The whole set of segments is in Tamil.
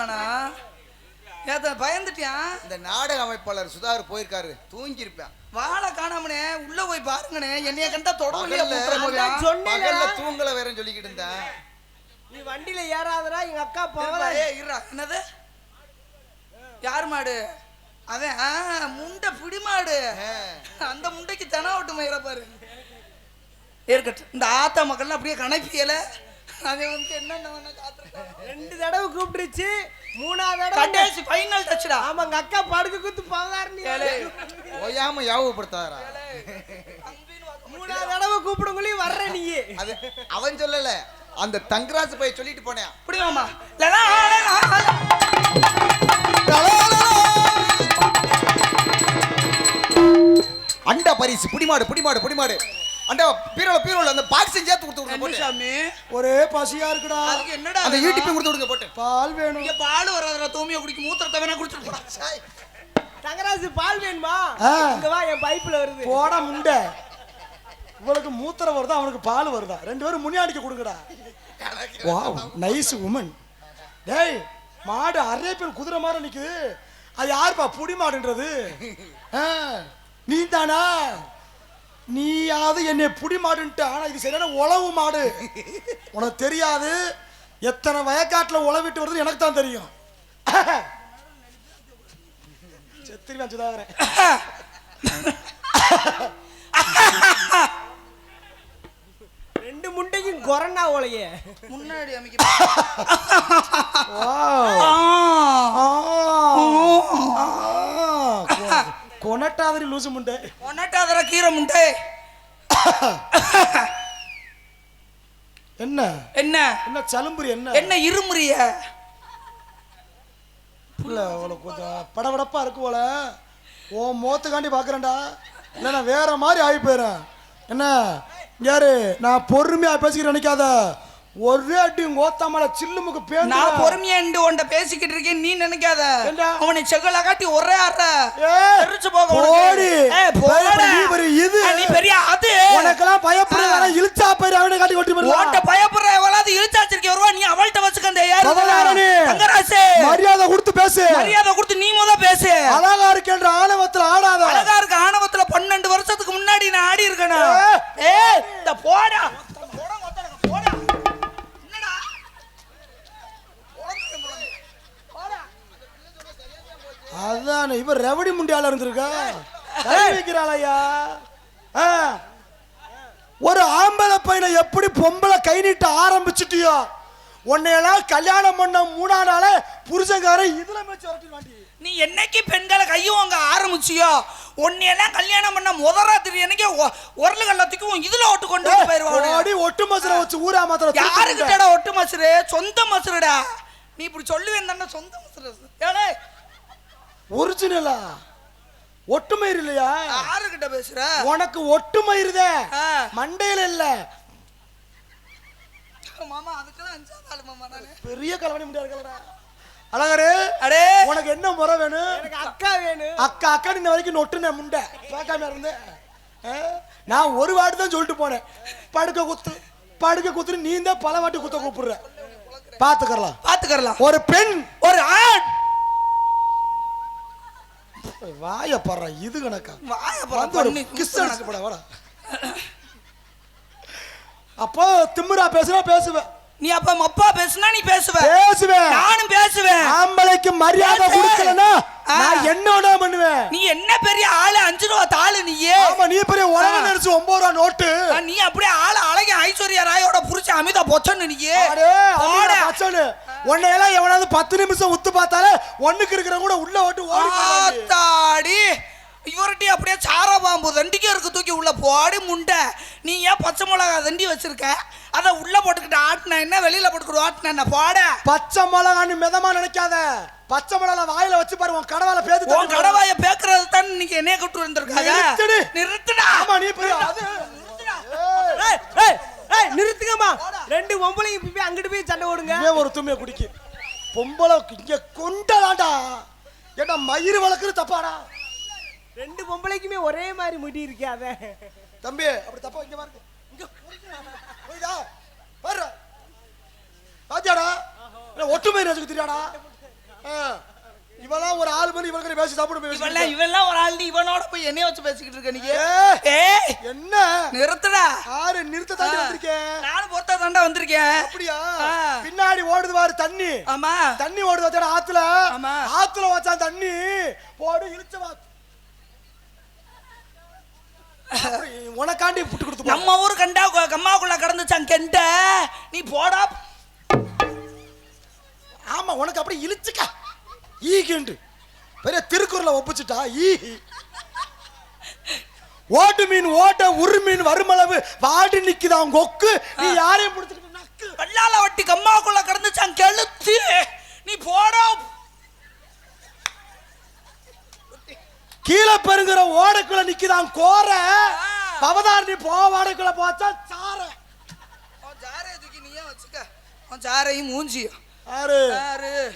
தானா? பயந்துட்டியா? இந்த நாடக அமைப்பாளர் சுதாகர் போயிருக்காரு, தூங்கி இருப்பேன். வாழை காணாமனே, உள்ள போய் பாருங்கண்ணே. என்னைய கண்டா தொடர்ல தூங்கல வேற சொல்லிக்கிட்டு இருந்தேன். நீ வண்டியில ஏறாதடா, எங்க அக்கா போவா. என்னது யார் மாடு? அதான் முண்டை பிடி மாடு. அந்த முண்டைக்கு தென ஓட்டு மயிர பாரு. இருக்கட்டும், இந்த ஆத்தா மக்கள் அப்படியே கணக்கியல. அது வந்து என்னென்ன காத்துருக்காங்க. 2 தடவை கூப்பிட்டுருச்சு, 3ஆவது தடவை கடைசி ஃபைனல் டச்டா. ஆமா, எங்க அக்கா படுக்க குத்து போவாருன்னு ஓயாம யாவப்படுத்தாரா. 3ஆவது தடவை கூப்பிடுங்களையும் வர்ற நீ. அது அவன் சொல்லல, அந்த தங்கராஜ் போய் சொல்லிட்டு போனேன். அப்படியாமா? அண்டா பரிசு புடிமாடு புடிமாடு புடிமாடு. அண்டா பீரோல அந்த பாக்ஸையும் சேர்த்து கொடுத்து விடுங்க சாமி. ஒரே பசியா இருக்குடா. அதுக்கு என்னடா அந்த யூடியூப் கொடுத்து விடுங்க போட்டு. பால் வேணும். இங்க பால் வராதடா, தோமிய குடிக்கு மூத்திரத்தை வேணா குடிச்சிட்டு போடா. தங்கராஜ் பால் வேணுமா? இங்க வா, என் பைப்ல வருது. போடா முண்டை. இவளுக்கு மூத்திரம் வருதா, அவனுக்கு பால் வருதா? 2 பேரும் முனியாடிக்க கொடுங்கடா. Wow, nice woman. டேய், மாடு அரேபியன் குதிரை மாதிரி நிக்குது. அது யாருப்பா புடி மாடுன்றது? நீ தானா? நீயாவது என்னை புடி மாடுன்ட்டு. ஆனா இது சரியான உழவு மாடு. உனக்கு தெரியாது, எத்தனை வயக்காட்டுல உழவிட்டு வருது எனக்கு தான் தெரியும். செத்திரிவான் சுதாகரன். ரெண்டு முண்டைக்கும் கொரோனா ஓலையே முன்னாடி அமைக்க. கொனட்டாதரி லூசு முண்டை. கொனட்டாதர கீரை முண்டை. என்ன என்ன என்ன சலும்புரி? என்ன என்ன இருமுறிய? இல்ல, அவளுக்கு கொஞ்சம் படபடப்பா இருக்கு போல. ஓ மோத்துக்காண்டி பாக்குறேன்டா, இல்ல நான் வேற மாதிரி ஆகி போயிறேன். என்ன யாரு, நான் பொறுமையா பேசிக்கிட்டு நினைக்காத. ஒரே அடி கோத்தாமல சில்லுமுக்கு பேந்து. நான் பொறுமையா உன்ட பேசிக்கிட்டு இருக்கேன், நீ நினைக்காத. அவனை செகல காட்டி ஒரே ஆற தெரிச்சு போக. ஓடி இது நீ பெரிய அது. உனக்கெல்லாம் பயப்படுற இழுச்சா போய் அவனை காட்டி கொட்டி போற. உன்ட பயப்படுற எவளாவது இழுச்சாச்சிருக்கே வருவா, நீ அவள்கிட்ட வச்சுக்க. அந்த யாரு தங்கராசே, மரியாதை கொடுத்து பேசு. மரியாதை கொடுத்து நீ முத பேசு. அழகா இருக்கேன்ற ஆணவத்துல ஆடாத. அழகா இருக்க ஆணவத்துல 12 வருஷத்துக்கு முன்னாடி நான் ஆடி இருக்கணும். இந்த போடா போடா. அதான் இவ ரெவடி முண்டியால இருந்திருக்கா. வைக்கிறாளையா? ஒரு ஆம்பளை பையனை எப்படி பொம்பளை கை நீட்ட ஆரம்பிச்சுட்டியோ, உன்னையெல்லாம் கல்யாணம் பண்ண 3ஆம் நாளே புருஷங்காரன் இதுல மேய்ச்சி வரட்டி. நீ என்னைக்கு பெண்களை கையுவாங்க ஆரம்பிச்சியோ, உன்னையெல்லாம் கல்யாணம் பண்ண முதராத்திரி என்னைக்கு உரலு கள்ளத்துக்கும் இதுல ஒட்டு கொண்டு போயிருவாங்க. ஒட்டு மசுரை வச்சு ஊரா மாத்திர. யாருக்கிட்டடா ஒட்டு மசுரு? சொந்த மசுருடா. நீ இப்படி சொல்லுவேன் தானே சொந்த மசுரு. ஒரிஜினலா ஒட்டுமயிர் இல்லையா? யாருக்கிட்ட பேசுற? உனக்கு ஒட்டுமயிருதே, மண்டையில இல்ல மாமா. அதுக்குதான் 5ஆவது ஆளு மாமா நானு. பெரிய கலவணி முடியாது. அழகரு, அடே உனக்கு என்ன முறை வேணும்? எனக்கு அக்கா வேணும். அக்கா அக்கா இன்ன வரைக்கும் நொட்டுனே முண்டை பார்க்காம இருந்து. நான் ஒரு வாட்டி தான் சொல்லிட்டு போனேன், படுக்க குத்து படுக்க குத்துன்னு. நீ தான் பல வாட்டி குத்த கூப்பிடுற. பாத்துக்கலாம். ஒரு பெண் ஒரு ஆண் வாய படுற இது கணக்கா? அப்போ திமிரா பேசுனா பேசுவேன். நீ அப்ப அப்பா பேசுனா நீ பேசுவேன். நானும் பேசுவேன். ஆம்பளைக்கு மரியாதை கொடுக்கலனா நான் என்ன பண்ணுவேன்? நீ என்ன பெரிய ஆளு, 5 ரூபா தாளு நீ. ஆமா, நீ பெரிய உலக நினைச்சு 9 ரூபா நோட்டு. நீ அப்படியே ஆளு அழகி ஐஸ்வர்யா ராயோட புருஷ அமிதா பொச்சன்னு நீ. உன்னையெல்லாம் எவனாவது 10 நிமிஷம் உத்து பார்த்தாலே ஒண்ணுக்கு இருக்கிற கூட உள்ள ஓட்டு ஓடி. இவர்கிட்ட அப்படியே சாரா பாம்பு தண்டிக்கே இருக்கு, தூக்கி உள்ள போடி முண்டை. நீ ஏன் பச்சை மிளகா தண்டி வச்சிருக்க? அதை உள்ள போட்டுக்கிட்டு ஆட்டினா என்ன, வெளியில போட்டுக்கிட்டு ஆட்டினா என்ன? போட பச்சை மிளகான்னு மிதமா நினைக்காத. பச்சை மிளகா வாயில வச்சு பாரு, உன் கடவால பேது. உன் கடவாய பேக்குறது தான் நீங்க என்னைய கூட்டு வந்திருக்காங்க. நிறுத்துடா. ஆமா, நீ பெரிய அது. நிறுத்துங்கம்மா. 2 பொம்பளைங்க போய் அங்கிட்டு போய் சண்டை ஓடுங்க. ஒரு தும்மிய குடிக்கு பொம்பளை இங்க கொண்டலாண்டா. ஏன்னா மயிறு வளர்க்குறது தப்பாடா? 2 பொம்பளைக்குமே ஒரே மாதிரி முடி இருக்கே. அத தம்பி அப்படி தப்பா இங்க பாருங்க. இங்க போய்டா பாரு. பாத்தியாடா? ஒட்டுமை ரசிக்கு தெரியாடா? இவெல்லாம் ஒரு ஆள் பண்ணி இவங்க பேசி சாப்பிட போய் இவெல்லாம் ஒரு ஆள், இவனோட போய் என்னைய வச்சு பேசிக்கிட்டு இருக்க நீ. ஏய் என்ன நிறுத்துடா. ஆறு நிறுத்த தாண்டி வந்திருக்கேன். நானும் பொறுத்தா தாண்டா வந்திருக்கேன். அப்படியா? பின்னாடி ஓடுது பாரு தண்ணி. ஆமா தண்ணி ஓடுது வச்சா ஆத்துல. ஆமா ஆத்துல வச்சா தண்ணி போடு இழுச்ச வா. உனக்காண்டி புட்டு கொடுத்து நம்ம ஊரு கண்டா கம்மாக்குள்ள கடந்துச்சான் கெண்ட நீ போடா. ஆமா உனக்கு அப்படி இழுச்சுக்கா ஈகிண்டு பெரிய திருக்குறளை ஒப்பிச்சுட்டா ஈ. ஓட்டு மீன் ஓட்ட உரு மீன் வருமளவு வாடி நிக்குதான் கொக்கு. நீ யாரையும் பிடிச்சிக்கிட்டு நக்கு. வெள்ளால வட்டி கம்மாக்குள்ள கடந்துச்சான் கெளுத்து நீ போடா. கீழே பெருங்கிற ஓடைக்குள்ள நிக்குதான் கோர. பவதார் நீ போ ஓடைக்குள்ள போச்சா சார. ஜாரை தூக்கி நீயே வச்சுக்க. ஜாரையும் மூஞ்சியும்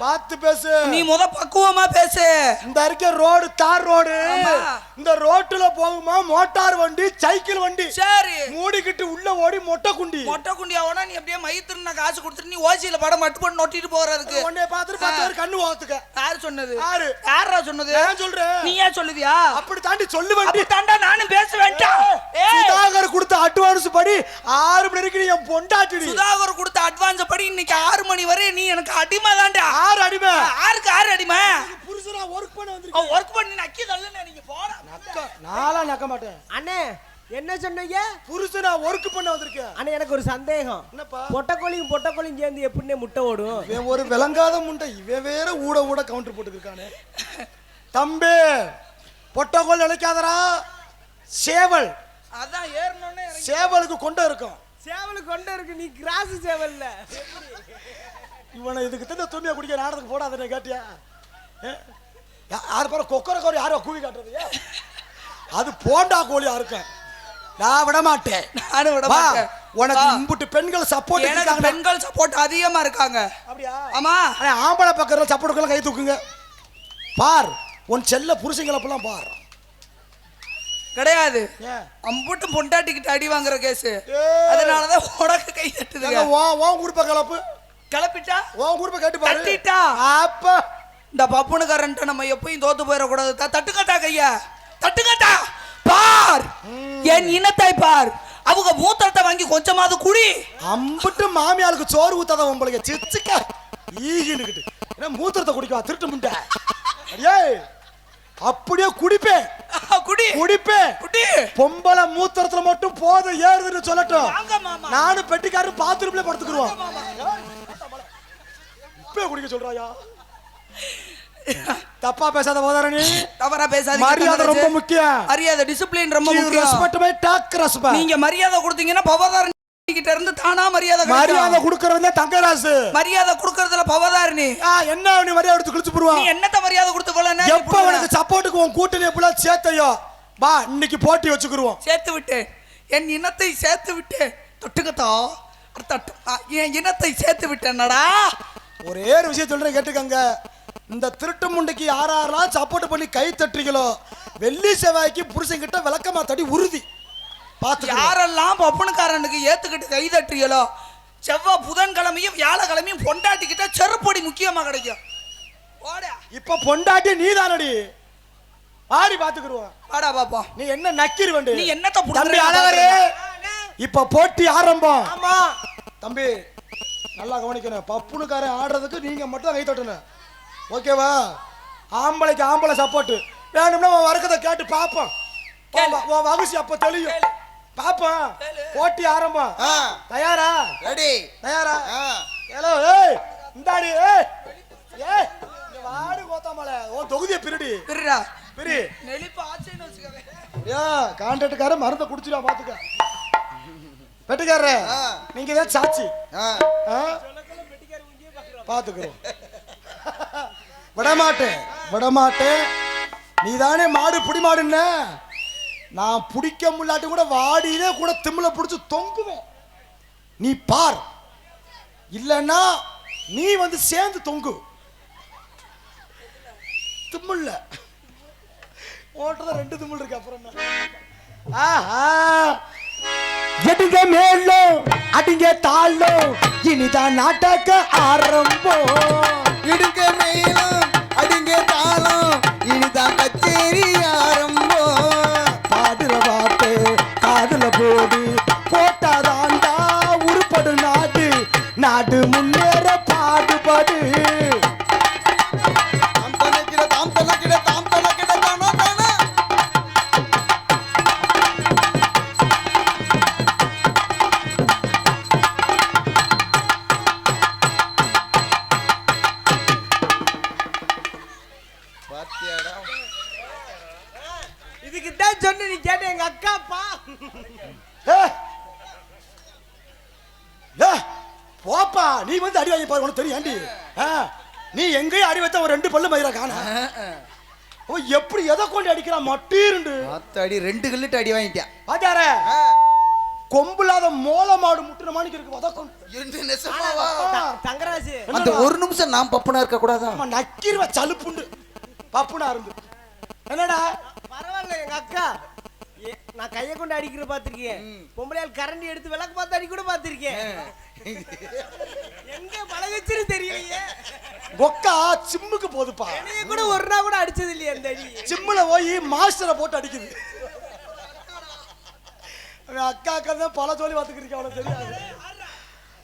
பார்த்து பேசு. நீ பக்குவமா பேசு. இந்த இருக்க ரோடு தார் ரோடு. இந்த ரோட்டுல போகுமா மோட்டார் வண்டி சைக்கிள் வண்டி. சரி மூடிக்கிட்டு உள்ள ஓடி மொட்டை குண்டி. மொட்டை குண்டி ஆவனா நீ அப்படியே மைத்திருந்தா காசு கொடுத்துட்டு நீ ஓசியில படம் மட்டு பண்ணி நொட்டிட்டு போறதுக்கு. உன்னை பார்த்துட்டு 10 பேர் கண்ணு ஓத்துக்க. யாரு சொன்னது? யாரா சொன்னது? நான் சொல்றேன். நீ ஏன் சொல்லுதியா? அப்படி தாண்டி சொல்லு வண்டி. அப்படி தாண்டா நானும் பேச வேண்டாம். சுதாகர் கொடுத்த அட்வான்ஸ் படி 6 மணி வரைக்கும் நீ என் பொண்டாட்டி. சுதாகர் கொடுத்த அட்வான்ஸ் படி இன்னைக்கு 6 மணி வரை நீ எனக்கு அடிமை தான்டா. 6 அடிமை. 6க்கு 6 அடிமை. புருஷனா வர்க் பண்ண வந்திருக்க. வர்க் பண்ணி நக்கி தள்ளுனே நீங்க போடா. நாளா நக்க மாட்டேன். அண்ணே என்ன சொன்னீங்க? புருஷனா வர்க் பண்ண வந்திருக்க. அண்ணே எனக்கு ஒரு சந்தேகம். என்னப்பா? பொட்டக்கோழியும் சேர்ந்து எப்படினே முட்டை ஓடும்? இவன் ஒரு விளங்காத முண்டை. இவன் வேற ஊட கவுண்டர் போட்டுக்கிருக்கானே. தம்பி பொட்டக்கோழி நினைக்காதடா. சேவல். அதான் ஏறணும்னே சேவலுக்கு கொண்ட இருக்கும். சேவலுக்கு கொண்ட இருக்கு. நீ கிராஸ் சேவல்ல. இவனை இதுக்கு தந்த தூமியா குடிக்க நாடகத்துக்கு போடாத கேட்டியா? யார் பாரு கொக்கர கோரி யாரோ கூவி காட்டுறது. அது போண்டா கோழியா இருக்கும். நான் விட மாட்டேன். நானும் விட மாட்டேன். உனக்கு இம்புட்டு பெண்கள் சப்போர்ட் இருக்காங்க. பெண்கள் சப்போர்ட் அதிகமா இருக்காங்க. அப்படியா? ஆமா. ஆம்பளை பக்கத்துல சப்போர்ட்டுக்கெல்லாம் கை தூக்குங்க. பார் உன் செல்ல புருஷங்களை எல்லாம் பார். கிடையாது. அம்புட்டு பொண்டாட்டிக்கிட்ட அடி வாங்குற கேஸ். அதனாலதான் உனக்கு கை தட்டுதுங்க. உன் குடும்ப கலப்பு கிளப்பிட்டா உன் குடும்ப கேட்டு பாரு. தட்டிட்டா அப்ப இந்த பப்புனுக்காரன்ட்ட நம்ம எப்பயும் தோத்து போயிடக்கூடாது. தட்டுங்கட்டா கையா தட்டுங்கட்டா. பார் என் இனத்தாய் பார். அவங்க மூத்திரத்தை வாங்கி கொஞ்சமாவது குடி. அம்புட்டு மாமியாளுக்கு சோறு ஊத்தாத உங்களுக்கு சிச்சுக்க ஈகிட்டு என்ன மூத்திரத்தை குடிக்கவா திருட்டு முண்டை. ஏய் அப்படியே குடிப்பேன். குடிப்பேன். பொம்பளை மூத்திரத்துல மட்டும் போதும் ஏறுதுன்னு சொல்லட்டும். நானும் பெட்டிக்காரன் பாத்ரூம்ல படுத்துக்குருவோம். இப்ப குடிக்க சொல்றாயா? தப்பா பேசாத போதாரணி. தவறா பேசாதீங்க. மரியாதை ரொம்ப முக்கியம். மரியாதை டிசிப்ளின் ரொம்ப முக்கியம். Respect by talk respect. நீங்க மரியாதை கொடுத்தீங்கன்னா பவதாரணி கிட்ட இருந்து தானா மரியாதை கொடுக்கறதுல தங்கராசு. மரியாதை கொடுக்கறதுல பவதாரணி. என்ன நீ மரியாதை கொடுத்து கிழிச்சு போடுவா? நீ என்னத்த மரியாதை கொடுத்து போலனா? எப்ப உனக்கு சப்போர்ட்டுக்கு உன் கூட்டணி எப்பலாம் சேர்த்தையோ வா இன்னைக்கு போட்டி வச்சுக்குருவோம். சேர்த்து விட்டேன். என் இனத்தை சேர்த்து விட்டேன். தொட்டுக்கத்தா என் இனத்தை சேர்த்து விட்டேன்னடா. ஒரே ஒரு விஷயம் சொல்றேன் கேட்டுக்கங்க. இந்த திருட்டு முண்டைக்கு யாரெல்லாம் சப்போர்ட் பண்ணி கை தட்டுறீங்களோ வெள்ளி செவ்வாய்க்கு புருஷன் கிட்ட விளக்கமா தடி உறுதி. யாரெல்லாம் பப்பனுக்காரனுக்கு ஏத்துக்கிட்டு கை தட்டுறீங்களோ செவ்வாய் புதன்கிழமையும் வியாழக்கிழமையும் பொண்டாட்டிக்கிட்ட செருப்பொடி முக்கியமா கிடைக்கும். இப்ப பொண்டாட்டி நீதானடி. ஆடி பாத்துக்குருவோம். வாடா பாப்போம். நீ என்ன நக்கிரு வேண்டு? நீ என்னத்த தம்பி அழகரே இப்ப போட்டி ஆரம்பம். ஆமா தம்பி நல்லா கவனிக்கணும். பப்புனுக்காரன் ஆடுறதுக்கு நீங்க மட்டும் கை தட்டணும். ஓகேவா? ஆம்பளைக்கு ஆம்பளை சப்போர்ட் வேணும்னா வரக்கதை கேட்டு பாப்போம். வகுசி அப்ப தெளியும். பாப்போம். போட்டி ஆரம்பம். தயாரா? ரெடி. தயாரா? ஹலோ ஏய் இந்தாடி ஏய் ஏய் இந்த வாடி கோத்தாமல உன் தொகுதியை பிரிடி. பிரிடா. பிரி. நெளிப்பு ஆச்சேன்னு வச்சுக்கவே. கான்ட்ராக்ட்காரர் மருந்தை குடிச்சிடா பாத்துக்க. பெட்டிக்காரரே நீங்க தான் சாட்சி. பாத்துக்கிறோம். விடமாட்டேன். நீதானே மாடு புடி மாடுன்ன. நான் பிடிக்க முடியாட்டி கூட வாடியிலே கூட திம்மில பிடிச்சு தொங்குவேன். நீ பார். இல்லன்னா நீ வந்து சேர்ந்து தொங்கு. திம்மில்ல ஓட்டுறத 2 திம்மில் இருக்கு. அப்புறம் எடிங்க மேலும் அடிங்க தாளும் இனிதான் நாட்டக்க ஆரம்பம். இடுங்க மேலும் தாம் தனக்கிட தாம் தனக்கிட தாம் தனக்கிட தானா தானா பாத்தியாடா இதுக்கு தான் சொன்ன நீ கேட்ட எங்க அக்காப்பா. போப்பா நீ வந்து அடி வாங்கி பாரு உனக்கு தெரியும் ஆண்டி நீ எங்கேயும் அடி வைத்த ஒரு 2 பல்லு மயிரா காணா அவன் எப்படி எதை கொண்டு அடிக்கிறான் மட்டீருண்டு அடி 2 கல்லிட்டு அடி வாங்கிட்டியா பாத்தார கொம்புலாத மோள மாடு முட்டுன மாணிக்கு இருக்கு அத கொண்டு என்ன நெசமாவா தங்கராசு அந்த ஒரு நிமிஷம் நான் பப்பனா இருக்க கூடாதா நம்ம நக்கிருவ சலுப்புண்டு பப்புனா இருந்து என்னடா பரவாயில்ல எங்க அக்கா நான் கையை கொண்டு அடிக்கிற பாத்திருக்கேன். பொம்பளையால் கரண்டி எடுத்து விளக்கு பார்த்து அடி கூட பாத்திருக்கேன். எங்க பழகச்சுன்னு தெரியலையே. பொக்கா சிம்முக்கு போதுப்பா. என்னைய கூட ஒரு நாள் கூட அடிச்சது இல்லையே அந்த அடி. சிம்முல போய் மாஸ்டரை போட்டு அடிக்குது. அக்கா அக்கா தான் பல சொல்லி பார்த்துக்கிறீங்க அவ்வளவு தெரியாது.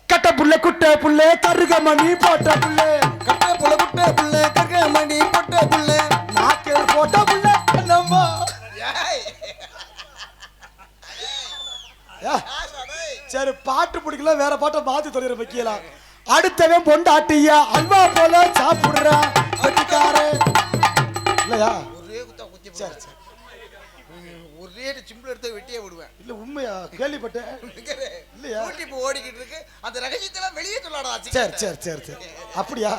கட்ட புள்ள குட்ட புள்ள கருகமணி போட்ட புள்ள கட்ட புள்ள குட்ட புள்ள கருகமணி போட்ட புள்ள நாக்கேல் போட்ட புள்ள நம்ம சரி பாட்டு பிடிக்கல வேற பாட்டை மாத்தி தொழிற வைக்கலாம். அடுத்தவன் பொண்டாட்டியா அல்வா போல சாப்பிடுறா வெட்டிக்காரு இல்லையா ஒரே குத்தா குத்தி சரி சரி ஒரே சிம்பிள் எடுத்து வெட்டியே விடுவேன். இல்ல உண்மையா கேள்விப்பட்டேன் இல்லையா இப்போ ஓடிக்கிட்டு இருக்கு அந்த ரகசியத்தெல்லாம் வெளியே சொல்லடா. சரி சரி சரி சரி அப்படியா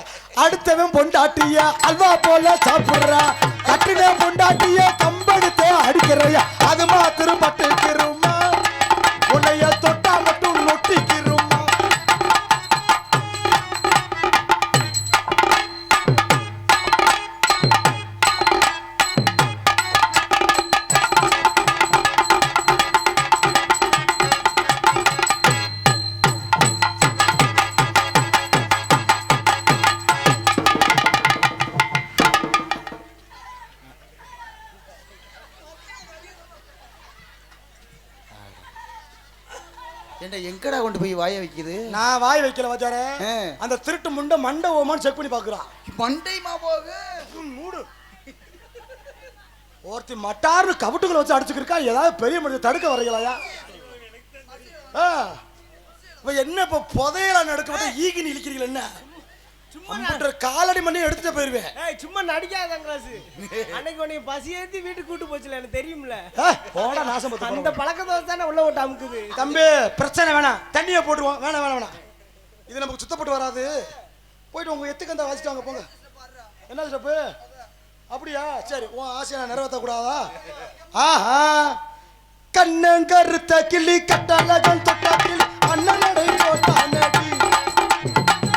அடுத்தவன் பொண்டாட்டியா அல்வா போல சாப்பிடுறா கட்டின பொண்டாட்டிய கம்பெடுத்து அடிக்கிறையா அது மாத்திரம் பட்டுக்கிறோமா உன்னைய தொட்டா மட்டும் நொட்டிக்கிறோமா. எங்கடா கொண்டு போய் வாய வைக்குது? நான் வாய் வைக்கல வாச்சார அந்த திருட்டு முண்டை மண்டை ஓமான்னு செக் பண்ணி பாக்குறான். மண்டை மாவோக மூடு ஒருத்தி மட்டார்னு கவுட்டுகளை வச்சு அடிச்சுக்கிருக்கா. ஏதாவது பெரிய மனித தடுக்க வரீங்களாயா? என்ன இப்ப புதையலா நடக்க ஈகின்னு இழிக்கிறீங்களா? என்ன சும்மா காலடி மண்ணி எடுத்துட்டு போயிருவேன். சும்மா நடிக்காத தங்கராசு. அன்னைக்கு உன்னை பசி ஏத்தி வீட்டுக்கு கூட்டு போச்சுல எனக்கு தெரியும்ல. போடா நாசம் பத்து அந்த பழக்கத்தை தானே உள்ள விட்டு அமுக்குது. தம்பி பிரச்சனை வேணாம் தண்ணியை போட்டுருவோம். வேணாம் வேணாம் வேணாம் இது நமக்கு சுத்தப்பட்டு வராது. போயிட்டு உங்க எத்துக்கு அந்த வாசிட்டாங்க போங்க. என்ன ஸ்டெப்பு அப்படியா? சரி உன் ஆசையை நான் நிறைவேற்ற கூடாதா? ஆஹா கண்ணங்கருத்த கிளி கட்டழகன் தொட்ட கிளி அண்ணனடை போட்டானடி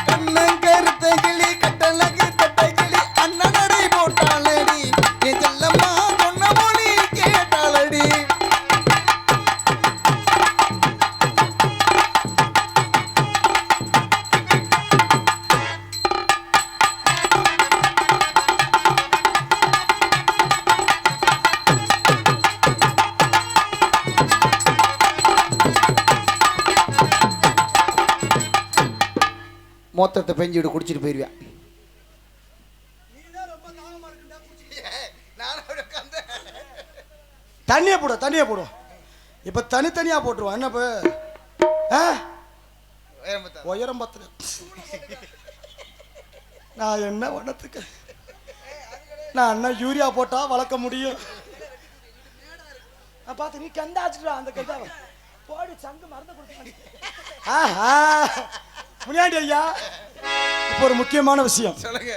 கண்ணங்கருத்த கிளி கட்டழகு தொட்ட கிளி அண்ணனடை போட்டாளடி செல்லம்மா சொன்ன மொழி கேட்டாளடி. மொத்தத்தை பெஞ்சிட்டு குடிச்சிட்டு போயிருவேன். தண்ணியை போடும் தண்ணியை போடும். இப்ப தனித்தனியா போட்டுருவோம். என்ன உயரம் பத்து நான் என்ன வண்ணத்துக்கு நான் என்ன யூரியா போட்டா வளர்க்க முடியும்? பார்த்து நீ கண்டாச்சுடா அந்த கைதாவை போடி சங்கு மறந்து கொடுத்து. முன்னாடி ஐயா இப்போ ஒரு முக்கியமான விஷயம் சொல்லுங்க.